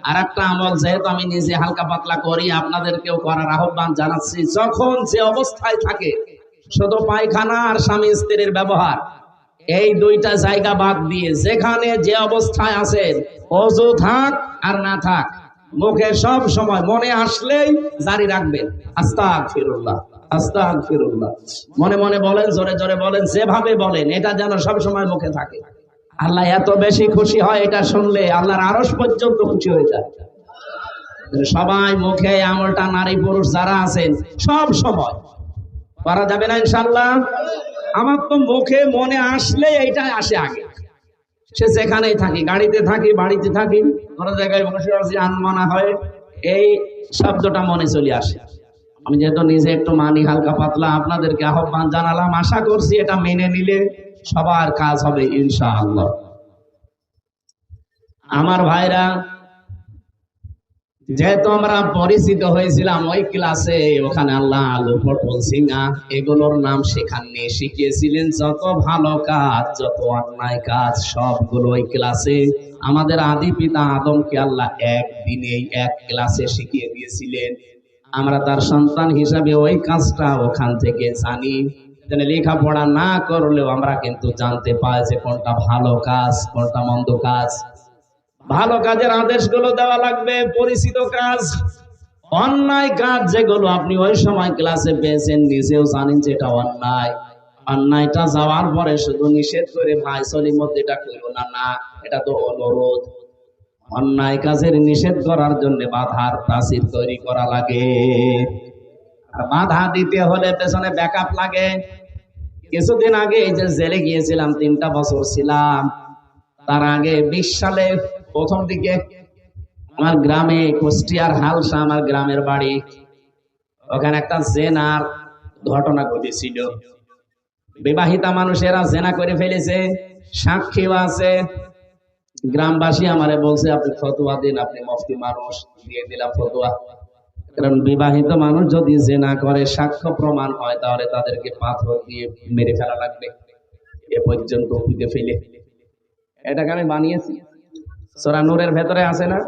আর একটা আমল যেহেতু আমি নিজে হালকা পাতলা করি, আপনাদেরকেও করার আহ্বান জানাচ্ছি। যখন যে অবস্থায় থাকে, শুধু পায়খানা আর স্বামী স্ত্রীর ব্যবহার, এই দুইটা জায়গা বাদ দিয়ে যেখানে যে অবস্থায় আছেন, অজু থাক আর না থাক, মুখে সব সময় মনে আসলেই জারি রাখবেন আস্তাগফিরুল্লাহ, আস্তাগফিরুল্লাহ। মনে মনে বলেন, জোরে জোরে বলেন, যেভাবে বলেন, এটা যেন সব সময় মুখে থাকে। আল্লাহ এত বেশি খুশি হয় এটা শুনলে, আল্লাহর আরশ পর্যন্ত খুশি হয়ে যায়। সবাই মুখে আমলটা, নারী পুরুষ যারা আছেন, সব সময় করা যাবে না ইনশাআল্লাহ? আমার তো মুখে মনে আসলে এইটা আসে আগে, সে যেখানেই থাকি, গাড়িতে থাকি, বাড়িতে থাকি, কোনো জায়গায় বসে আছি, আনমনা হয়, এই শব্দটা মনে চলে আসে। আমি যেহেতু নিজে একটু মানি হালকা পাতলা, আপনাদেরকে আহ্বান জানালাম, আশা করছি এটা মেনে নিলে সবার কাজ হবে ইনশাআল্লাহ। আমার ভাইরা, যেহেতু আমরা পরিচিত হয়েছিলাম ওই ক্লাসে, ওখানে আল্লাহ আলু পটল সিঙ্গা এগুলোর নাম শেখাননি, শিখিয়েছিলেন যত ভালো কাজ, যত অন্যায় কাজ, সবগুলো ওই ক্লাসে আমাদের আদি পিতা আদমকে আল্লাহ একদিনেই এক ক্লাসে শিখিয়ে দিয়েছিলেন। আমরা তার সন্তান হিসাবে ওই কাজটা ওখান থেকে জানি। লেখাপড়া না করলেও আমরা কিন্তু জানতে পাই যে কোনটা ভালো কাজ, কোনটা মন্দ কাজ। ভালো কাজের আদেশগুলো দেওয়া লাগবে, পরিচিত কাজ। অন্যায় কাজ যেগুলো আপনি ওই সময় ক্লাসে পেয়েছেন, নিজেও জানেন যে এটা অন্যায়, অন্যায়টা যাওয়ার পরে শুধু নিষেধ করে ভাই চলি মধ্যে এটা করো না, না, এটা তো অনুরোধ। অন্যায় কাজের নিষেধ করার জন্য বাধার প্রাচীর তৈরি করা লাগে। আর বাধা দিতে হলে পেছনে ব্যাকআপ লাগে। কিছুদিন আগে এই যে জেলে গিয়েছিলাম, 3টা বছর ছিলাম। তার আগে 20 সালে প্রথম দিকে আমার গ্রামে, কুষ্টিয়ার হালসা আমার গ্রামের বাড়ি, ওখানে একটা জেনার ঘটনা ঘটেছিল। বিবাহিতা মানুষেরা জেনা করে ফেলেছে, সাক্ষীও আছে। গ্রামবাসী আমারে বলছে, আপনি ফতোয়া দিন, আপনি মুফতি মানুষ। দিয়ে দিলাম ফতোয়া। কারণ বিবাহিত মানুষ যদি জেনা করে, সাক্ষ্য প্রমাণ হয়, তাহলে তাদেরকে পাথর দিয়ে মেরে ফেলা লাগবে, এ পর্যন্ত উঠে ফেলে। এটাকে আমি বানিয়েছি, সূরা নূরের ভেতরে আছে না?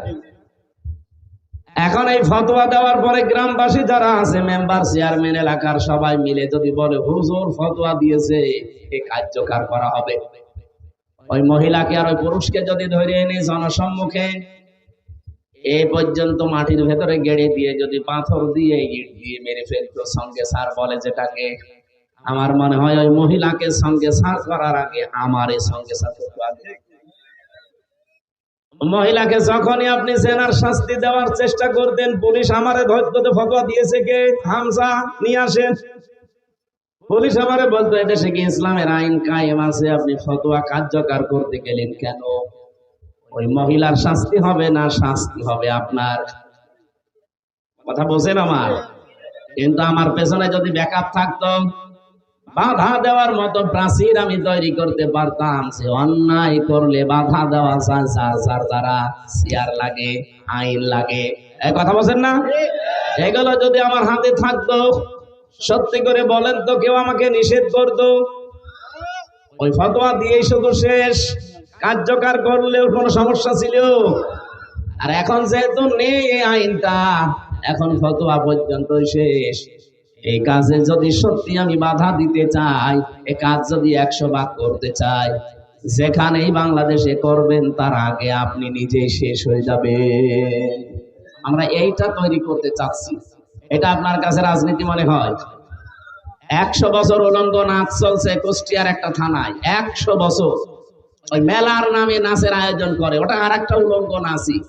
এখন এই ফতোয়া দেওয়ার পরে গ্রামবাসী যারা আছে, মেম্বার, চেয়ারম্যান, এলাকার সবাই মিলে যদি বলে হুজুর ফতোয়া দিয়েছে, এ কার্যকর করা হবে। ওই মহিলাকে আর ওই পুরুষকে যদি ধরে এনে জনসম্মুখে এই পর্যন্ত মাটির ভেতরে গেড়ে দিয়ে যদি পাথর দিয়ে, ইট দিয়ে মেরে ফেলতো, সঙ্গে সার বলে যেটাকে, আমার মনে হয় ওই মহিলাকে সঙ্গে সার করার আগে আমার এই সঙ্গে সার করতে হবে। মহিলাকে যখনই আপনি জেনার শাস্তি দেওয়ার চেষ্টা করতেন, পুলিশ আমারে ধরতে ফতোয়া দিয়েছে কে, হামজা নিয়ে আসেন। পুলিশ আমারে বলতো, এদেশে কি ইসলামের আইন কায়েম আছে, আপনি ফতোয়া কার্যকর করতে গেলেন কেন? ওই মহিলার শাস্তি হবে না, শাস্তি হবে আপনার। কথা বোঝেন আমার? কিন্তু আমার পেছনে যদি ব্যাকআপ থাকতো, বাধা দেওয়ার মতো প্রাচীর আমি তৈরি করতে পারতাম, যে অন্যায় করলে বাধা দেওয়া যায়, যার যার দ্বারা চেয়ার লাগে, আইন লাগে। এই কথা বলছেন না? এগুলো যদি আমার হাতে থাকতো, সত্যি করে বলেন তো, কেউ আমাকে নিষেধ করতো? ওই ফতোয়া দিয়েই শুধু শেষ, কার্যকর করলেও কোনো সমস্যা ছিল? আর এখন যেহেতু নেই এই আইনটা, এখন ফতোয়া পর্যন্ত শেষ। এই কাজে যদি সত্যি আমি বাধা দিতে চাই, এই কাজ যদি 100 ভাগ করতে চাই, যেখানেই বাংলাদেশে করবেন, তার আগে আপনি নিজেই শেষ হয়ে যাবে। আমরা এইটা তৈরি করতে চাচ্ছি। এটা আপনার কাছে রাজনীতি মনে হয়? 100 বছর উলঙ্গ নাচ চলছে কুষ্টিয়ার একটা থানায়, 100 বছর। ওই মেলার নামে নাচের আয়োজন করে, ওটা আর একটা উলঙ্গ নাচই।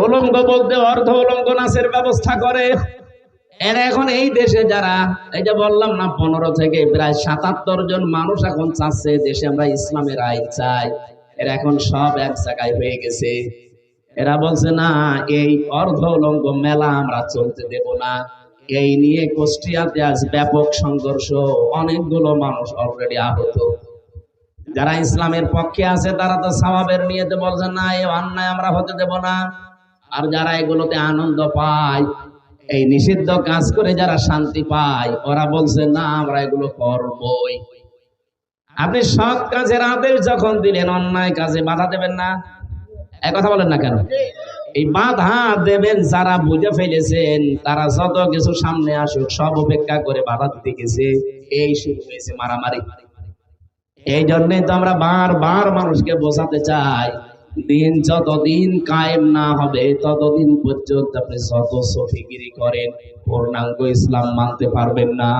উলঙ্গ বলতে অর্ধ উলঙ্গ নাচের ব্যবস্থা করে। এর এখন এই দেশে যারা, এই যে বললাম না, 15 থেকে প্রায় 77 জন মানুষ এখন চাচ্ছে দেশে আমরা ইসলামের আইন চাই। এরা এখন সব এক জায়গায় হয়ে গেছে। এরা বলছে না, এই অর্ধ উলঙ্গ মেলা আমরা চলতে দেব না। এই নিয়ে কুষ্টিয়াতে আজ ব্যাপক সংঘর্ষ, অনেকগুলো মানুষ অলরেডি আহত। যারা ইসলামের পক্ষে আছে তারা তো সওয়াবের নিয়তে বলছে না, এই অন্যায় আমরা হতে দেব না। আর যারা এগুলোতে আনন্দ পায়, এই নিষিদ্ধ কাজ করে যারা শান্তি পায়, ওরা বলছে না, আমরা এগুলো করবই। আপনি সৎ কাজের আদেশ যখন দিলেন, অন্যায় কাজে বাধা দেবেন না। এক কথা বলেন না কেন? এই বাধা দেবেন যারা বুঝে ফেলেছেন, তারা যত কিছু সামনে আসুক সব উপেক্ষা করে বাধা দিতে গেছে, এই শুরু হয়েছে মারামারি। এই জন্যই তো আমরা বারবার মানুষকে বোঝাতে চাই, দিন যতদিন কায়েম না হবে ততদিন পর্যন্ত আপনি যত সফিগিরি করেন পূর্ণাঙ্গ ইসলাম মানতে পারবেন না।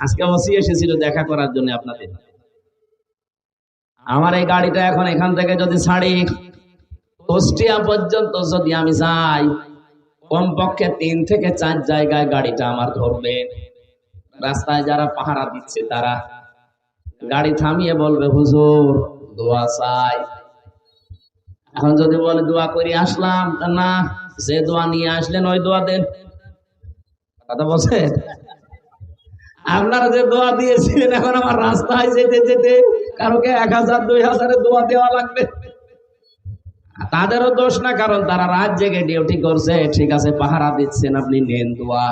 আজকে ওসি এসেছিল দেখা করার জন্য আপনাদের। আমার এই গাড়িটা এখন এখান থেকে যদি ছাড়ি কুষ্টিয়া পর্যন্ত যদি আমি যাই, কমপক্ষে 3 থেকে 4 জায়গায় গাড়িটা আমার ধরবে। রাস্তায় যারা পাহারা দিচ্ছে তারা গাড়ি থামিয়ে বলবে, হুজুর দোয়া চাই। এখন যদি বলে দোয়া করে আসলাম, না, যে দোয়া নিয়ে আসলেন ওই দোয়া দেন। কথা বলছেন? আপনারা যে দোয়া দিয়েছিলেন, এখন আমার রাস্তায় যেতে যেতে কারোকে 1000 2000 দোয়া দেওয়া লাগবে। তাদেরও দোষ না, কারণ তারা রাত জেগে ডিউটি করছে, ঠিক আছে, পাহারা দিচ্ছেন, আপনি নেন দোয়া।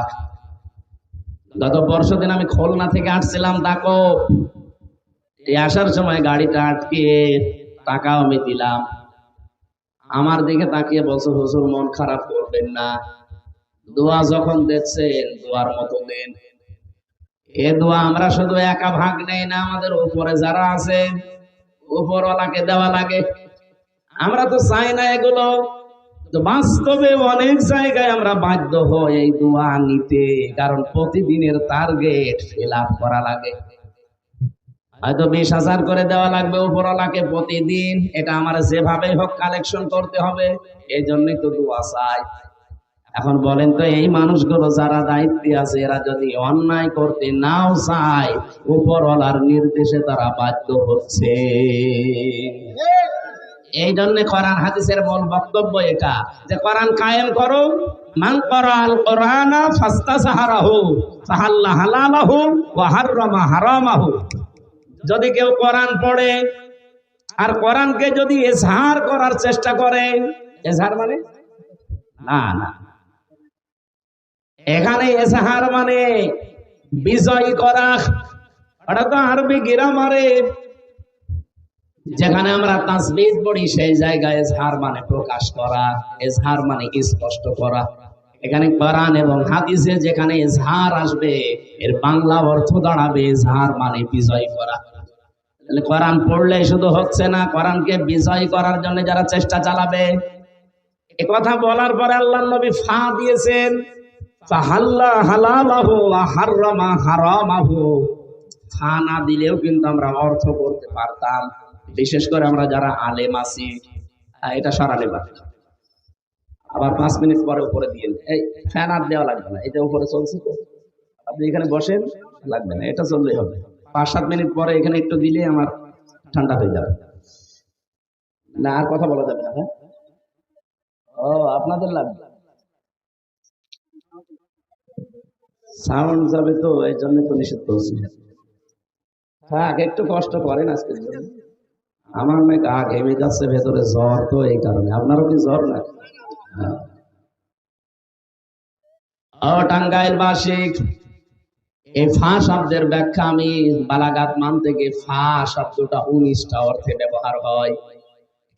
গত পরশুদিন আমি খুলনা থেকে আসছিলাম দেখো, এই আসার সময় গাড়িটা আটকে টাকাও আমি দিলাম। আমার দিকে তাকিয়ে বলছে, হুজুর মন খারাপ করবেন না, দোয়া যখন দেখছেন দোয়ার মতো দেন। এ দোয়া আমরা শুধু একা ভাগ নেই না, আমাদের উপরে যারা আছে উপরওয়ালাকে দেওয়া লাগে। আমরা তো চাই না এগুলো, তো বাস্তবে অনেক জায়গায় আমরা বাধ্য হই এই দোয়া নিতে, কারণ প্রতিদিনের টার্গেট ফিল আপ করা লাগে। হয়তো 20,000 করে দেওয়া লাগবে উপরওয়ালাকে প্রতিদিন, এটা আমার যেভাবে হোক কালেকশন করতে হবে, এই জন্যই তো দোয়া চাই। এখন বলেন তো, এই মানুষগুলো যারা দায়িত্বে আছে এরা যদি অন্যায় করতে নাও চায়, উপরওয়ালার নির্দেশে তারা বাধ্য হচ্ছে। এই জন্য কোরআন হাদিসের মূল বক্তব্য এটা, যে কোরআন কায়েম করো। মান ক্বারাআল কোরআনা ফাস্তাযহারাহু ফাহাল্লা হালালাহু ওয়া হাররামা হারামাহু। যদি কেউ কোরআন পড়ে আর কোরআনকে যদি ইজহার করার চেষ্টা করে, ইজহার মানে না না, এখানে ইজহার মানে বিজয় করা। ওটা তো আরবি গ্রামারে যেখানে আমরা তাসবিহ পড়ি সেই জায়গায় ইজহার মানে প্রকাশ করা, ইজহার মানে স্পষ্ট করা। এখানে কোরআন এবং হাদিসে যেখানে ইজহার আসবে, এর বাংলা অর্থ দাঁড়াবে ইজহার মানে বিজয় করা। তাহলে কোরআন পড়লে শুধু হচ্ছে না, কোরআনকে বিজয় করার জন্য যারা চেষ্টা চালাবে। এ কথা বলার পরে আল্লাহর নবী ফা দিয়েছেন, ফাহাল্লা হালালাহু ওয়া হাররামা হারামাহু। ফা না দিলেও কিন্তু আমরা অর্থ করতে পারতাম, বিশেষ করে আমরা যারা আলেম আছি। এটা সরালে পারে, আবার 5 মিনিট পরে উপরে দিয়ে এই ফ্যান আর দেওয়া লাগবে না, এটা উপরে চলছে তো, আপনি এখানে বসেন, লাগবে না, এটা চললেই হবে। 5-7 মিনিট পরে এখানে একটু দিলে আমার ঠান্ডা হয়ে যাবে না, আর কথা বলা যাবে না। হ্যাঁ, ও আপনাদের লাগবে, সাউন্ড যাবে তো, এই জন্য তো নিষেধ করছি। থাক, একটু কষ্ট করেন আজকের জন্য। আমার অনেক গা ঘেমে যাচ্ছে ভেতরে, জ্বর তো, এই কারণে। আপনারও কি জ্বর না? ও টাঙ্গাইল বাসিক, এই ফা শব্দের ব্যাখ্যা আমি বালাগাত মান থেকে, ফা শব্দটা 19টা অর্থে ব্যবহার হয়।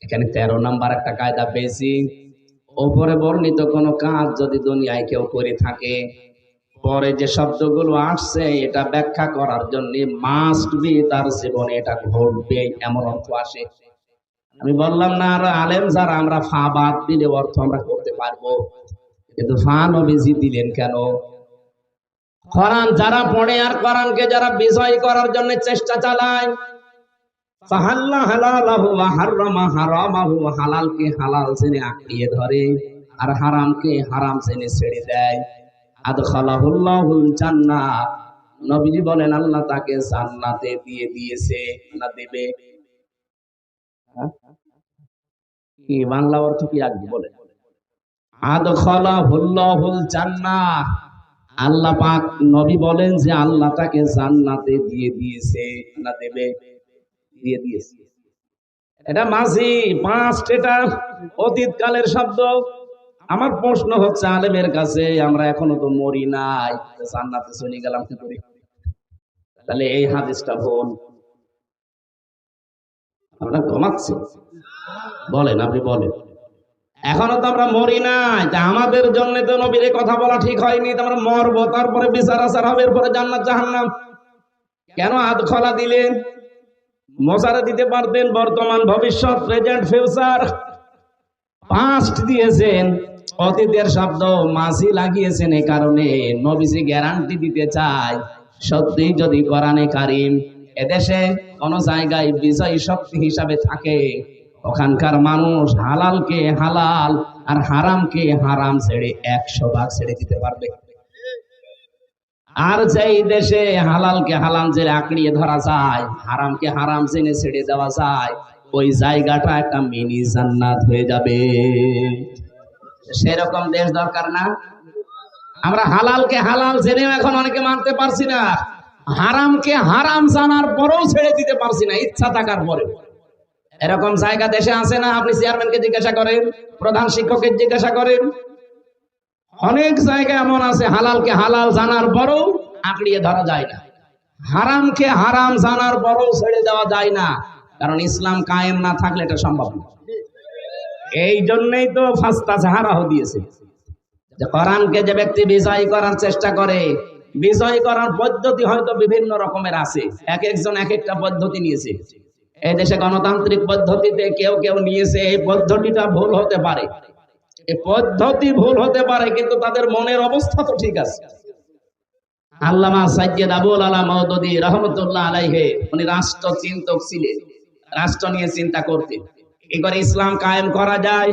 এখানে 13 নাম্বার একটা কায়দা পেয়েছি। ওপরে বর্ণিত কোন কাজ যদি দুনিয়ায় কেউ করে থাকে, পরে যে শব্দগুলো আসছে এটা ব্যাখ্যা করার জন্য মাস্ট বি তার জীবনে এটা ঘটবে, এমন অর্থ আসে। আমি বললাম না, আর আলেম যারা আমরা ফা বাদ দিলে অর্থ আমরা করতে পারবো, কিন্তু ফা নবীজি দিলেন কেন? কোরআন যারা পড়ে আর কোরআনকে যারা বিজয় করার জন্য চেষ্টা চালায়, ফাহাল্লা হালালাহু ওয়া হাররামা হারামাহু, হালালকে হালাল জেনে আঁকড়িয়ে ধরে আর হারামকে হারাম জেনে ছেড়ে দেয়, আদখালাহুল্লাহুল জান্নাহ। নবীজি বলেন আল্লাহ তাকে জান্নাতে দিয়ে দিয়েছে, না দেবে। কি বাংলা অর্থ কি আগে বলে? আদখালাহুল্লাহুল জান্নাহ। আল্লাহ পাক, নবী বলেন যে আল্লাহ তাকে জান্নাতে দিয়ে দিয়েছে, না দেবে, দিয়ে দিয়েছে। এটা মাঝি পাস্ট, এটা অতীতকালের শব্দ। আমার প্রশ্ন হচ্ছে আলেমের কাছে, আমরা এখনো তো মরি নাই, জান্নাতে চলে গেলাম কি করে? তাহলে এই হাদিসটা ভুল, আমরা ঘুমাচ্ছি। বলেন, আপনি বলেন। এখনো তো আমরা মরি নাই, তা আমাদের জন্য তো নবীর এই কথা বলা ঠিক হয়নি। তো আমরা মরবো, তারপরে বিচার আচার হবে, এরপরে জান্নাত জাহান্নাম। কেন হাত খোলা দিলেন? মোসারে দিতে পারতেন বর্তমান, ভবিষ্যৎ, প্রেজেন্ট, ফিউচার, পাস্ট দিয়েছেন। অতীতের শব্দ মাঝি লাগিয়েছেন এই কারণে নবীজি গ্যারান্টি দিতে চায়, সত্যি যদি কোরআনে কারিম এদেশে কোন জায়গায় বিজয়ী শক্তি হিসাবে থাকে, ওখানকার মানুষ হালালকে হালাল আর হারামকে হারাম ছেড়ে 100 ভাগ ছেড়ে দিতে পারবে। আর যেই দেশে হালালকে হালাল জেনে আঁকড়িয়ে ধরা যায়, হারামকে হারাম জেনে ছেড়ে দেওয়া যায়, ওই জায়গাটা একটা মিনি জান্নাত হয়ে যাবে। সেরকম দেশ দরকার না? আমরা হালালকে হালাল জেনেও এখন অনেকে মানতে পারছি না, হারামকে হারাম জানার পরেও ছেড়ে দিতে পারছি না, ইচ্ছা থাকার পরে। এরকম জায়গা দেশে আছে না? আপনি চেয়ারম্যানকে জিজ্ঞাসা করেন, প্রধান শিক্ষককে জিজ্ঞাসা করেন, অনেক জায়গা এমন আছে হালালকে হালাল জানার পরেও আঁকড়িয়ে ধরা যায় না, হারামকে হারাম জানার পরেও ছেড়ে দেওয়া যায় না। কারণ ইসলাম কায়েম না থাকলে এটা সম্ভব না। এই জন্যই তো ফাস্তা জাহারাহ দিয়েছে যে কোরআনকে যে ব্যক্তি বিজয় করার চেষ্টা করে, বিজয় করার পদ্ধতি হয়তো বিভিন্ন রকমের আছে, এক একজন এক একটা পদ্ধতি নিয়েছে। এই দেশে গণতান্ত্রিক পদ্ধতিতে কেউ কেউ নিয়েছে, এই পদ্ধতিটা ভুল হতে পারে, এই পদ্ধতি ভুল হতে পারে, কিন্তু তাদের মনের অবস্থা তো ঠিক আছে। আল্লামা সাইয়্যিদ আবুল আলা মাওদুদী রাহমাতুল্লাহ আলাইহি, উনি রাষ্ট্র চিন্তক ছিলেন, রাষ্ট্র নিয়ে চিন্তা করতেন কি করে ইসলাম কায়েম করা যায়।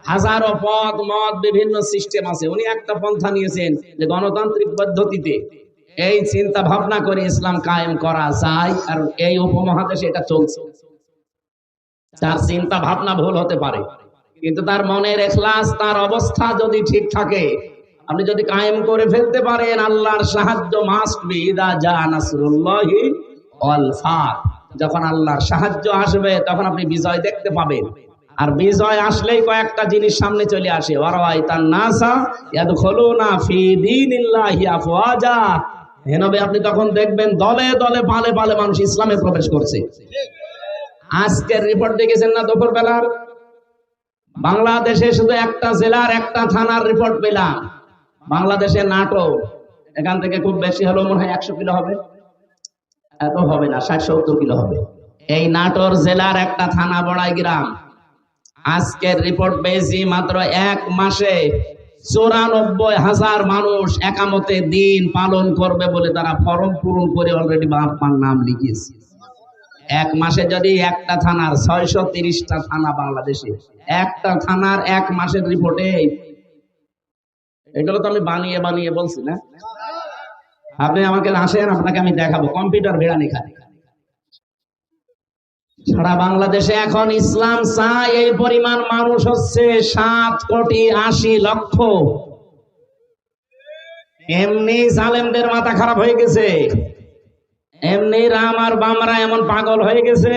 হাজারো পথ মত বিভিন্ন সিস্টেম আছে, উনি একটা পন্থা নিয়েছেন যে গণতান্ত্রিক পদ্ধতিতে এই চিন্তা ভাবনা করে ইসলাম কায়েম করা যায়। আর এই উপমহাদেশে এটা চলছে। তার চিন্তা ভাবনা ভুল হতে পারে, কিন্তু তার মনের ইখলাস, তার অবস্থা যদি ঠিক থাকে, আপনি যদি কায়েম করে ফেলতে পারেন, আল্লাহর সাহায্য মাস্ট বি ইদা জা নাসরুল্লাহি ওয়াল ফাত। যখন আল্লাহর সাহায্য আসবে তখন আপনি বিজয় দেখতে পাবেন। আর বিজয় আসলেই কয়েকটা জিনিস সামনে চলে আসে, ওয়ারাইতান নাসা ইয়াদখুলুনা ফি দীনিল্লাহি আফওয়াজা। হে নবী, আপনি তখন দেখবেন দলে দলে পালে পালে মানুষ ইসলামে প্রবেশ করছে। আজকের রিপোর্ট দেখেছেন না দুপুর বেলার? বাংলাদেশে শুধু একটা জেলার একটা থানার রিপোর্ট পেলাম। বাংলাদেশে নাটোর, এখান থেকে খুব বেশি হলেও মনে হয় 100 কিলো হবে, এত হবে না, 60-70 কিলো হবে। এই নাটোর জেলার একটা থানা বড়াই গ্রাম, আজকের রিপোর্ট পেয়েছি মাত্র 1 মাসে 94,000 মানুষ একামতে দিন পালন করবে বলে তারা ফরম পূরণ করে অলরেডি বাপ্পার নাম লিখিয়েছে। 1 মাসে যদি একটা থানার 630টা থানা বাংলাদেশে, একটা থানার 1 মাসের রিপোর্টে, এগুলো তো আমি বানিয়ে বানিয়ে বলছি না। আপনি আমাকে আসেন, আপনাকে আমি দেখাবো, কম্পিউটার ভেড়ানি খালি। সারা বাংলাদেশে এখন ইসলাম চায় এই পরিমাণ মানুষ হচ্ছে 7,80,00,000। এমনি জালেমদের মাথা খারাপ হয়ে গেছে, এমনি রাম আর বামরা এমন পাগল হয়ে গেছে,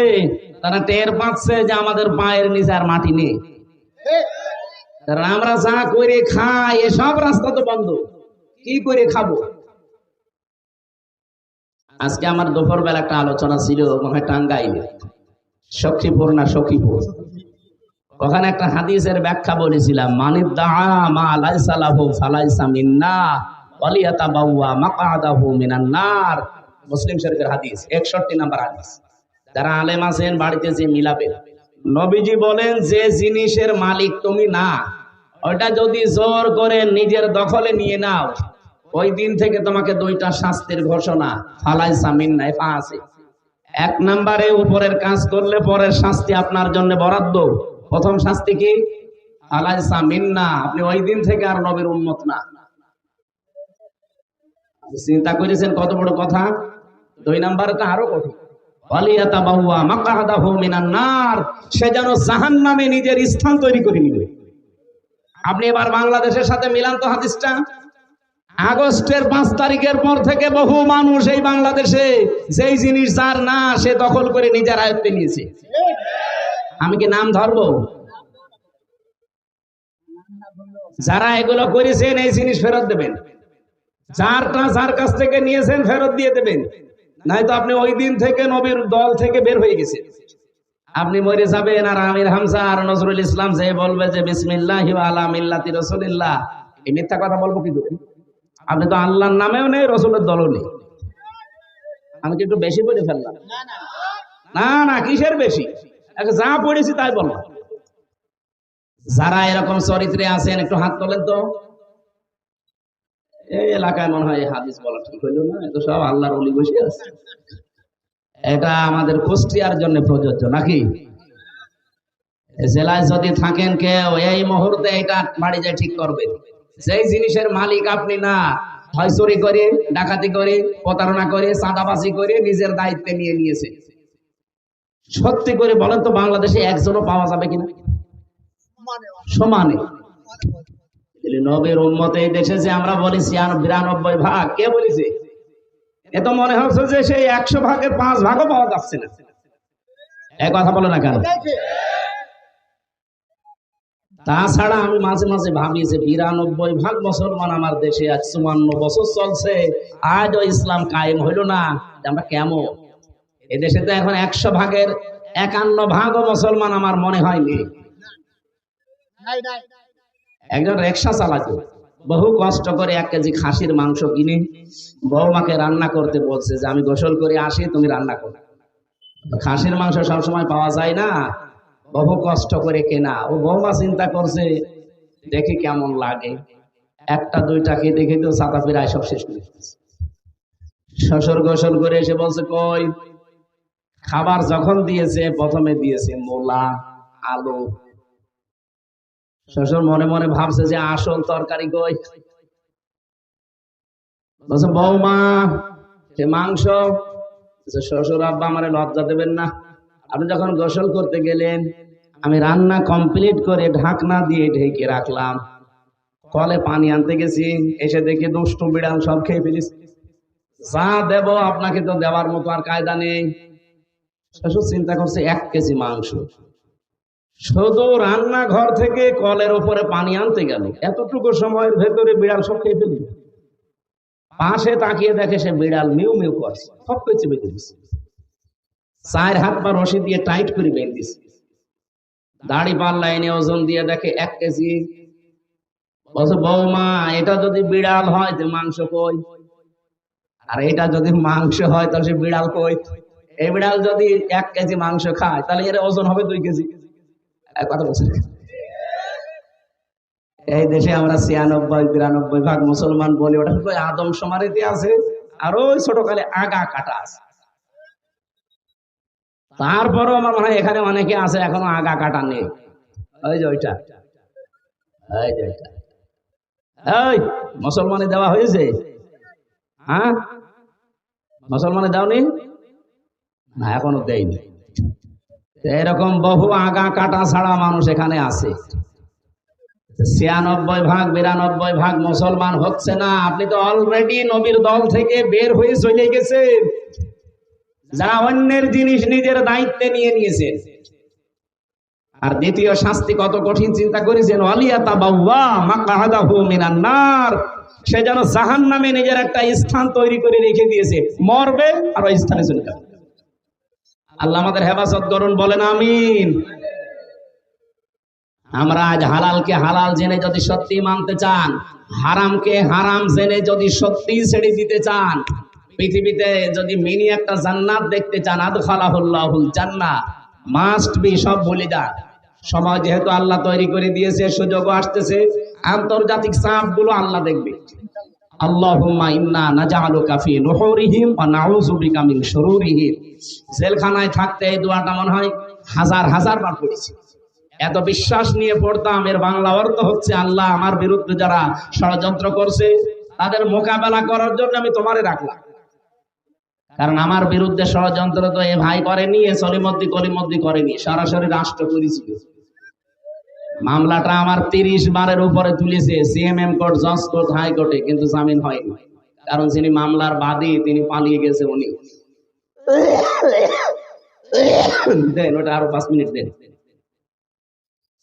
তারা টের পাচ্ছে যে আমাদের পায়ের নিচে আর মাটি নেই। আমরা যা করে খাই, এসব রাস্তা তো বন্ধ, কি করে খাবো? আজকে আমার দুপুর বেলা একটা আলোচনা ছিল, মনে হয় টাঙ্গাইলে, সখীপুর না সখীপুর, ওখানে একটা হাদিসের ব্যাখ্যা বলেছিলাম, মানিদ্দাআ মা লাইসা লাহু ফালাইসা মিন্না ওয়ালিয়াতাবাওয়া মাকআদাহু মিনান নার। মুসলিম শরীফের হাদিস, 61 নম্বর হাদিস। যারা আলেম আছেন বাড়িতে যে মিলাবে, নবীজি বলেন যে জিনিসের মালিক তুমি না, ওইটা যদি জোর করে নিজের দখলে নিয়ে নাও, ওই দিন থেকে তোমাকে 2টা শাস্তির ঘোষণা, ফালাইসা মিন্না, পা আছে। 1 নম্বরে উপরের কাজ করলে পরের শাস্তি আপনার জন্য বরাদ্দ। প্রথম শাস্তি কি? ফালাইসা মিন্না, আপনি ওই দিন থেকে আর নবীর উম্মত না। চিন্তা করেছেন কত বড় কথা? 2 নম্বরে তো আরো কঠিন, ওয়ালিয়াতাবাওয়া মাকআদাহু মিনান নার, সে যেন জাহান্নামে নিজের স্থান তৈরি করে নিবে। আপনি এবার বাংলাদেশের সাথে মিলান তো হাদিসটা। আগস্টের 5 তারিখের পর থেকে বহু মানুষ এই বাংলাদেশে যেই জিনিস যার না, সে দখল করে নিজের আয়ত্তে নিয়েছে। আমি কি নাম ধরবো? যারা এগুলো করেছেন এই জিনিস ফেরত দেবেন, যার কাছ থেকে নিয়েছেন ফেরত দিয়ে দেবেন, নয়তো আপনি ওই দিন থেকে নবীর দল থেকে বের হয়ে গেছেন। আপনি মরে যাবেন আর আমির হামজা আর নজরুল ইসলাম যে বলবে যে বিসমিল্লাহি ওয়া আলা মিল্লাতি রাসূলিল্লাহ, এই মিথ্যা কথা বলবো কি করে? আপনি তো আল্লাহর নামেও নেই, রসুলের দলও নেই। আমি কি একটু বেশি পড়ে ফেললাম? না না, কিসের বেশি, যা পড়েছি তাই বলো। যারা এরকম চরিত্রে আছেন একটু হাত তোলেন তো। এই এলাকায় মনে হয় হাদিস বলা ঠিক হইল না, এত সব আল্লাহর ওলি বসে আছে। এটা আমাদের কুষ্টিয়ার জন্য প্রযোজ্য নাকি? জেলায় যদি থাকেন কেউ এই মুহূর্তে এটা বাড়ি যায় ঠিক করবে। যেই জিনিসের মালিক আপনি না, হয় চুরি করে, ডাকাতি করে, প্রতারণা করে, চাঁদাবাজি করে নিজের দায়িত্বে নিয়ে নিয়েছে। সত্যি করে বলেন তো, বাংলাদেশে একজনও পাওয়া যাবে কিনা সমানে? নবীর উম্মত এই দেশে যে আমরা বলি 92 ভাগ, কে বলেছে? এ তো মনে হচ্ছে যে সেই 100 ভাগের 5 ভাগও পাওয়া যাচ্ছে না। এই কথা বলো না কেন? তাছাড়া আমি মাঝে মাঝে ভাবি যে 92 ভাগ মুসলমান আমার দেশে, আজ 54 বছর চলছে, আজও ইসলাম কায়েম হইল না। আমরা কেমন? এদেশে তো এখন 100 ভাগের 51 ভাগও মুসলমান আমার মনে হয়নি। একজন রিকশা চালাতো, বহু কষ্ট করে 1 কেজি খাসির মাংস কিনে বৌমাকে রান্না করতে বলছে যে আমি গোসল করে আসি, তুমি রান্না করো। খাসির মাংস সবসময় পাওয়া যায় না, বহু কষ্ট করে কেনা। ও বৌমা চিন্তা করছে দেখি কেমন লাগে, 1টা 2টা খেয়ে দেখে তো ছাতা ফিরায় সব শেষ করে ফেলেছে। শ্বশুর গোসল করে এসে বলছে কই? খাবার যখন দিয়েছে প্রথমে দিয়েছে মূলা, আলু। শ্বশুর মনে মনে ভাবছে যে আসল তরকারি কই? বলছে বৌমা সে মাংস। শ্বশুর আব্বা আমারে লজ্জা দেবেন না, আপনি যখন গোসল করতে গেলেন আমি রান্না কমপ্লিট করে ঢাকনা দিয়ে ঢেকে রাখলাম, কলে পানি আনতে গেছি, এসে দেখি দুষ্টু বিড়াল সব খেয়ে ফেলিস। যা দেব আপনাকে তো দেওয়ার মতো আর কায়দা নেই। শ্বশুর চিন্তা করছে 1 কেজি মাংস, শুধু রান্নাঘর থেকে কলের উপরে পানি আনতে গেল, এতটুকু সময়ের ভেতরে বিড়াল সব খেয়ে ফেলি। পাশে তাকিয়ে দেখে সে বিড়াল মিউ মিউ করছে, সব কিছু বেঁধে দিচ্ছে। 4 হাত পা রশি দিয়ে টাইট করে বেঁধে দিচ্ছে। দাড়ি পাল্লা এনে ওজন দিয়ে দেখে 1 কেজি। বলছে বৌমা এটা যদি বিড়াল হয় তো মাংস কই? আর এটা যদি মাংস হয় তাহলে সে বিড়াল কই? এই বিড়াল যদি 1 কেজি মাংস খায় তাহলে এর ওজন হবে 2 কেজি। কথা বলছে। এই দেশে আমরা 96-92 ভাগ মুসলমান বলি, ওটা তো আদম সমারিতে আছে, আর ওই ছোটকালে আগা কাটা আছে। তারপরও আমার মনে হয় এখানে অনেকে আছে এখনো আগা কাটা নেই। ওই যে ওইটা, এই মুসলমানে দেওয়া হয়েছে? হ্যাঁ, মুসলমানে দাওনি না, এখনো দেয়নি। এরকম বহু আগা কাটা ছাড়া মানুষ এখানে আছে। 96 ভাগ 92 ভাগ মুসলমান হচ্ছে না। আপনি তো অলরেডি নবীর দল থেকে বের হয়ে চলে গেছেন, যারা অন্যের জিনিস নিজের দায়িত্বে নিয়ে নিয়েছেন। আর দ্বিতীয় শাস্তি কত কঠিন চিন্তা করেছেন? ওয়ালিয়াতাবাওয়া মাকআদাহু মিনান নার, সে যেন জাহান্নামে নিজের একটা স্থান তৈরি করে রেখে দিয়েছে, মরবে আর ওই স্থানে চলে যাবে। আল্লাহ আমাদের হেফাজত করুন, বলেন আমিন। আমরা আজ হালালকে হালাল জেনে যদি সত্যি মানতে চান, হারামকে হারাম জেনে যদি সত্যি ছেড়ে দিতে চান, পৃথিবীতে যদি মিনি একটা জান্নাত দেখতে চান, আদখালাহুল্লাহুল জান্নাহ, মাস্ট বি সব বলে যান। সময় যেহেতু আল্লাহ তৈরি করে দিয়েছে, সুযোগও আসতেছে, আন্তর্জাতিক চাপগুলো আল্লাহ দেখবে। আল্লাহুম্মা ইন্না নাজআলুকা ফি নুহুরিহিম ওয়া নাউযু বিকা মিন শুরুরিহিম। জেলখানায় থাকতে এই দোয়াটা মনে হয় হাজার হাজার বার পড়েছি। এত বিশ্বাস নিয়ে পড়তাম। এর বাংলা অর্থ হচ্ছে, আল্লাহ আমার বিরুদ্ধে যারা ষড়যন্ত্র করছে তাদের মোকাবেলা করার জন্য আমি তোমারে রাখলাম। কারণ আমার বিরুদ্ধে ষড়যন্ত্র তো এ ভাই করেনি, এ কলিমদ্দি করেনি, সরাসরি রাষ্ট্র করেছিল। মামলাটা আমার 30 বারের উপরে তুলেছে, সিএমএম কোর্ট, জজ কোর্ট, হাইকোর্টে, কিন্তু জামিন হয়নি। কারণ যিনি মামলার বাদী তিনি পালিয়ে গেছে। উনি দেন ওটা আরো 5 মিনিট দেন।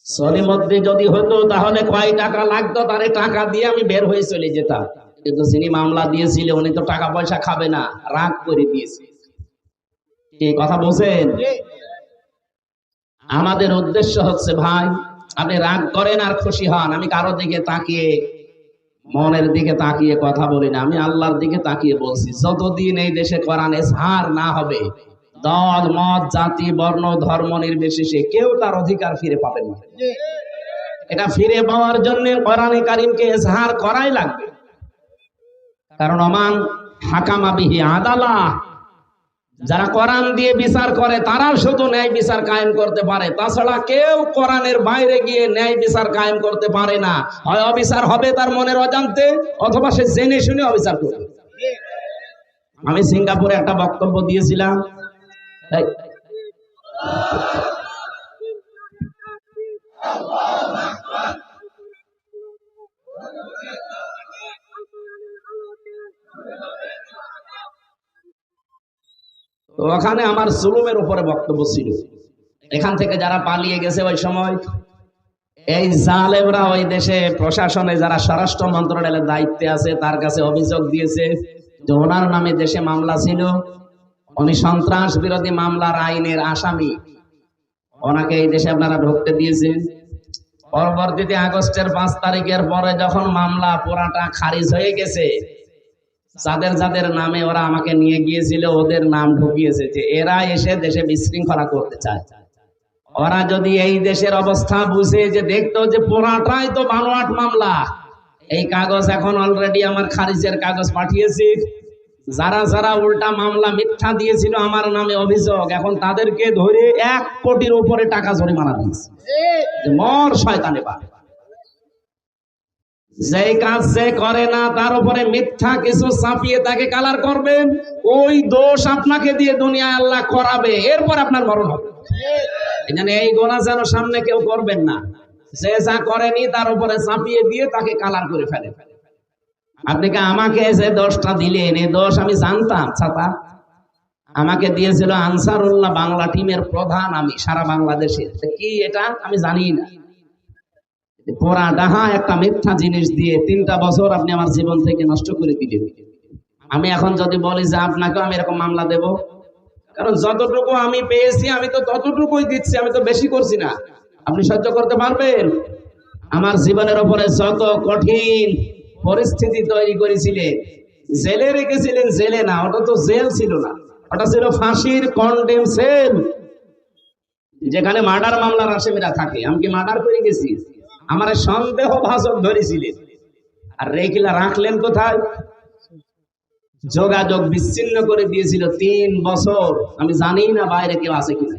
সলিমদ্দি যদি হতো তাহলে কয় টাকা লাগতো, তারে টাকা দিয়ে আমি বের হয়ে চলে যেতাম। কিন্তু যিনি মামলা দিয়েছিল উনি তো টাকা পয়সা খাবে না, রাগ করে দিয়েছে। এই কথা বলছেন? আমাদের উদ্দেশ্য হচ্ছে ভাই, আপনি রাগ করেন আর খুশি হন, আমি কারোর দিকে তাকিয়ে, মনের দিকে তাকিয়ে কথা বলি না, আমি আল্লাহর দিকে তাকিয়ে বলছি। যতদিন এই দেশে কোরআন এজহার না হবে, দল মত জাতি বর্ণ ধর্ম নির্বিশেষে কেউ তার অধিকার ফিরে পাবেন না। এটা ফিরে পাওয়ার জন্য কোরআনে কারীমকে এজহার করাই লাগবে। কারণ ওমান হাকামা বিহি আদালা, যারা কোরআন দিয়ে বিচার করে তারা শুধু ন্যায় বিচার কায়েম করতে পারে, তাছাড়া কেউ কোরআনের বাইরে গিয়ে ন্যায় বিচার কায়েম করতে পারে না। হয় অবিচার হবে তার মনের অজান্তে, অথবা সে জেনে শুনে অবিচার করবে। আমি সিঙ্গাপুরে একটা বক্তব্য দিয়েছিলাম, ওখানে আমার জুলুমের উপরে বক্তব্য ছিল। এখান থেকে যারা পালিয়ে গেছে ওই সময়, এই জালেমরা ওই দেশে প্রশাসনে যারা স্বরাষ্ট্র মন্ত্রণালয়ের দায়িত্বে আছে তার কাছে অভিযোগ দিয়েছে যে ওনার নামে দেশে মামলা ছিল, উনি সন্ত্রাস বিরোধী মামলার আইনের আসামি, ওনাকে এই দেশে আপনারা ঢুকতে দিয়েছেন। পরবর্তীতে আগস্টের 5 তারিখের পরে যখন মামলা পুরাটা খারিজ হয়ে গেছে, যাদের যাদের নামে ওরা আমাকে নিয়ে গিয়েছিল ওদের নাম ঢুকিয়েছে যে এরা এসে দেশে বিশৃঙ্খলা করতে চায়। ওরা যদি এই দেশের অবস্থা বুঝে, যে দেখতো যে পুরাটাই তো বানোয়াট মামলা, এই কাগজ এখন অলরেডি আমার খারিজের কাগজ পাঠিয়েছি, যারা যারা উল্টা মামলা মিথ্যা দিয়েছিল আমার নামে অভিযোগ, এখন তাদেরকে ধরে 1 কোটির উপরে টাকা জরিমানা দিয়েছে। মর শয়তানে পা, যে কাজ যে করে না তার উপরে মিথ্যা কিছু চাপিয়ে তাকে কালার করবেন, ওই দোষ আপনাকে দিয়ে দুনিয়ায় আল্লাহ করাবে, এরপর আপনার মরণ হবে। এখানে এই গোনা যেন সামনে কেউ করবেন না, যে যা করেনি তার উপরে চাপিয়ে দিয়ে তাকে কালার করে ফেলে। আপনি কি আমাকে যে দোষটা দিলেন, এই দোষ আমি জানতাম? ছাতা আমাকে দিয়েছিল আনসারুল্লাহ বাংলা টিমের প্রধান, আমি সারা বাংলাদেশে, কি এটা আমি জানি না। পোড়া ডাহা একটা মিথ্যা জিনিস দিয়ে 3টা বছর আপনি আমার জীবন থেকে নষ্ট করে দিলেন। আমি এখন যদি বলি যে আপনাকেও আমি এরকম মামলা দেব, কারণ যতটুকু আমি পেয়েছি আমি তো ততটুকুই দিচ্ছি, আমি তো বেশি করছি না। আপনি সহ্য করতে পারবেন? আমার জীবনের উপরে যত কঠিন পরিস্থিতি তৈরি করেছিলেন, জেলে রেখেছিলেন, জেলে না, ওটা তো জেল ছিল না, ওটা ছিল ফাঁসির কন্ডেম সেল, যেখানে মার্ডার মামলার আসামিরা থাকে। আমি কি মার্ডার করে গেছি? আমার সন্দেহ ভাজক ধরেছিলেন, আর রেখিলা রাখলেন কোথায়? যোগাযোগ বিচ্ছিন্ন করে দিয়েছিল 3 বছর। আমি জানি না বাইরে কেউ আছে কিনা,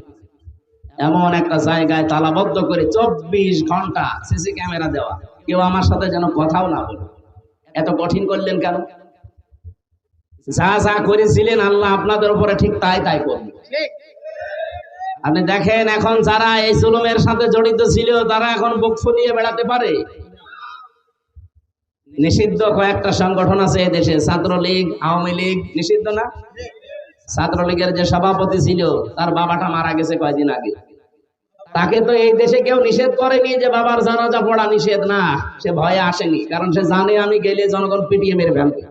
এমন একটা জায়গায় তালাবদ্ধ করে 24 ঘন্টা সিসি ক্যামেরা দেওয়া, কেউ আমার সাথে যেন কথাও না বলে। এত কঠিন করলেন কেন? যা যা করেছিলেন আল্লাহ আপনাদের উপরে ঠিক তাই তাই করবে। আপনি দেখেন এখন যারা এই জুলুমের সাথে জড়িত ছিল তারা এখন বুক ফুলিয়ে বেড়াতে পারে। নিষিদ্ধ কয়েকটা সংগঠন আছে এই দেশে, ছাত্রলীগ, আওয়ামী লীগ, নিষিদ্ধ না? ছাত্রলীগের যে সভাপতি ছিল তার বাবাটা মারা গেছে কয়েকদিন আগে, তাকে তো এই দেশে কেউ নিষেধ করেনি যে বাবার জানাজা পড়া নিষেধ না, সে ভয়ে আসেনি, কারণ সে জানে আমি গেলে জনগণ পিটিয়ে মেরে ফেলবে।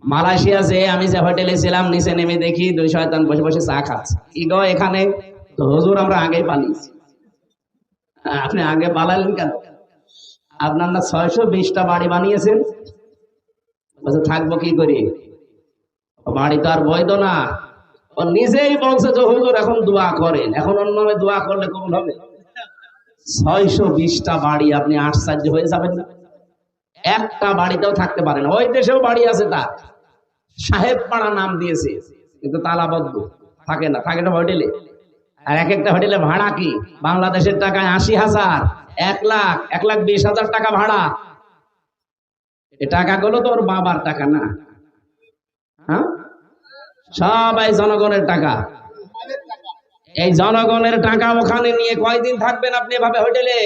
মালয়েশিয়া যে আমি যে হোটেলে ছিলাম, নিচে নেমে দেখি 2 শয়তান বসে বসে চা খাচ্ছে। কি গো এখানে? তো হুজুর আমরা আগেই পালিয়েছি। আপনি আগে পালালেন কেন? আপনার না 620টা বাড়ি বানিয়েছেন, বলছে থাকবো কি করি, বাড়ি তো আর বৈধ না। ও নিজেই বলছে যে হুজুর এখন দোয়া করেন, এখন অন্য দোয়া করলে কবুল হবে? 620টা বাড়ি, আপনি আশ্চর্য হয়ে যাবেন না? একটা বাড়িতেও থাকতে পারে না। ওই দেশেও বাড়ি আছে, তার সাহেব পাড়া নাম দিয়েছে, কিন্তু তালাবদ্ধ, থাকে না, থাকে না হোটেলে। আর এক একটা হোটেলে ভাড়া কি বাংলাদেশের টাকায় 80,000, 1 লাখ, 1,20,000 টাকা ভাড়া। এই টাকাগুলো তো ওর বাবার টাকা না, হ্যাঁ, সবাই জনগণের টাকা। এই জনগণের টাকা ওখানে নিয়ে কয়দিন থাকবেন আপনি এভাবে হোটেলে?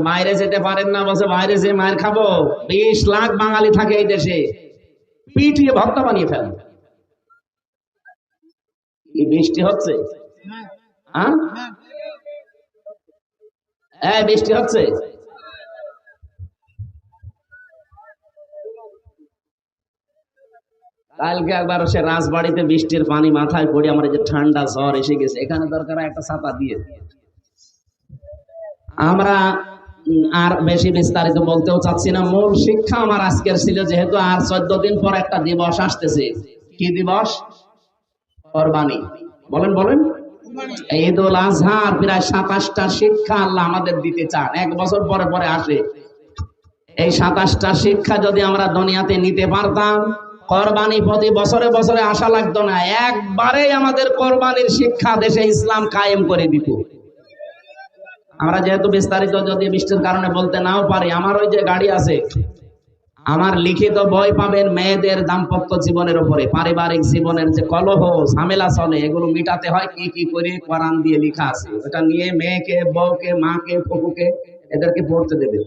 বাইরে যেতে পারেন না, বসে বাইরে যে মায়ের খাবো। 20 লাখ বাঙালি থাকে এই দেশে, পিটিয়ে ভক্ত বানিয়ে ফেলেন। কি বৃষ্টি হচ্ছে? হ্যাঁ বৃষ্টি হচ্ছে। কালকে একবার সে রাজবাড়িতে বৃষ্টির পানি মাথায় পড়ে আমার যে ঠান্ডা জ্বর এসে গেছে, এখানে দরকার একটা ছাতা দিয়ে। আমরা আর বেশি বিস্তারিত বলতেও চাচ্ছি না। মূল শিক্ষা আমার আজকের ছিল, যেহেতু আর 14 দিন পর একটা দিবস আসতেছে। কি দিবস? কোরবানি। বলেন বলেন। ঈদ উল আজহার প্রায় 27টা শিক্ষা আল্লাহ আমাদের দিতে চান, 1 বছর পরে পরে আসে। এই 27টা শিক্ষা যদি আমরা দুনিয়াতে নিতে পারতাম, কোরবানি প্রতি বছরে বছরে আসা লাগতো না, একবারেই আমাদের কোরবানির শিক্ষা দেশে ইসলাম কায়েম করে দিত। আমরা যেহেতু বিস্তারিত যদি বৃষ্টির কারণে বলতে নাও পারি, আমার ওই যে গাড়ি আছে, আমার লিখিত বই পাবেন মেয়েদের দাম্পত্য জীবনের উপরে, পারিবারিক জীবনের যে কলহ ঝামেলা চলে, এগুলো মিটাতে হয় কি কি করে, কোরআন দিয়ে লেখা আছে। ওটা নিয়ে মেয়েকে, বউকে, মাকে, ফুপুকে এদেরকে পড়তে দেবে।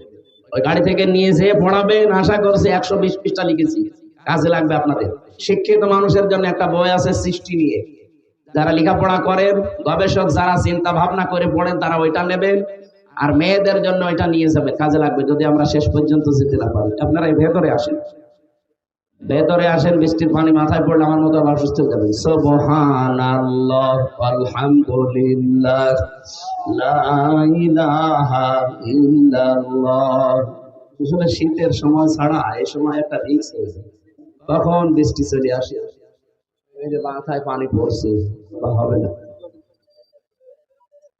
ওই গাড়ি থেকে নিয়ে যেয়ে পড়াবেন। আশা করছি 120 পৃষ্ঠা লিখেছি, কাজে লাগবে আপনাদের। শিক্ষিত মানুষের জন্য একটা বই আছে সৃষ্টি নিয়ে, যারা লেখাপড়া করেন, গবেষক যারা চিন্তা ভাবনা করে পড়েন, তারা ওইটা নেবেন। আর মেয়েদের জন্য ওইটা নিয়ে যাবে, কাজে লাগবে যদি আমরা শেষ পর্যন্ত যেতে না পারি। আপনারা এই ভেতরে আসেন, ভেতরে আসেন। বৃষ্টির পানি মাথায় পড়লে আমার মতো আবার সুস্থ হয়ে যাবেন। সুবহানাল্লাহ, আলহামদুলিল্লাহ, লা ইলাহা ইল্লাল্লাহ। আসলে শীতের সময় ছাড়া এই সময় একটা রিস্ক হয়েছে, তখন বৃষ্টি চলে আসে, এই যে মাথায় পানি পড়ছে, হবে না।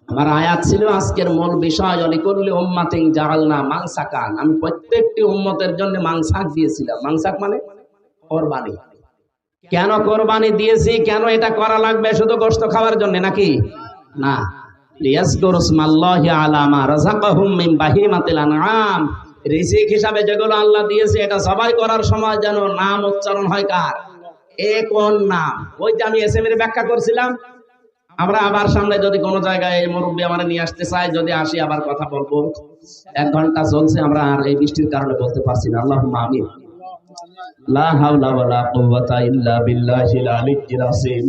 আমার আয়াত ছিল আজকের মূল বিষয়, অলিকুল্লি উম্মাতিন জাআলনা মানসাকান। আমি প্রত্যেকটি উম্মতের জন্য মানসাক দিয়েছিলাম। মানসাক মানে কোরবানি। কেন কোরবানি দিয়েছি, কেন এটা করা লাগবে? শুধু গোশত খাওয়ার জন্য নাকি? না, লিয়াজকুরু ইসমাল্লাহি আলা মা রাযাকাহুম মিন বাহিমাতিল আনআম। রিজিক হিসাবে যেগুলো আল্লাহ দিয়েছে, এটা সবাই করার সময় যেন নাম উচ্চারণ হয়। কার? এ কোন নাম? ওই যে আমি এসএম-এর ব্যাখ্যা করছিলাম। আমরা আবার সামনে যদি কোনো জায়গায় মুরব্বী আমার নিয়ে আসতে চাই, যদি আসি আবার কথা বলবো। 1 ঘন্টা চলছে, আমরা আর এই বৃষ্টির কারণে বলতে পারছি না। আল্লাহুম্মা আমিন। লা হাওলা ওয়ালা কুওয়াতা ইল্লা বিল্লাহিল আলিয়্যিল আযীম।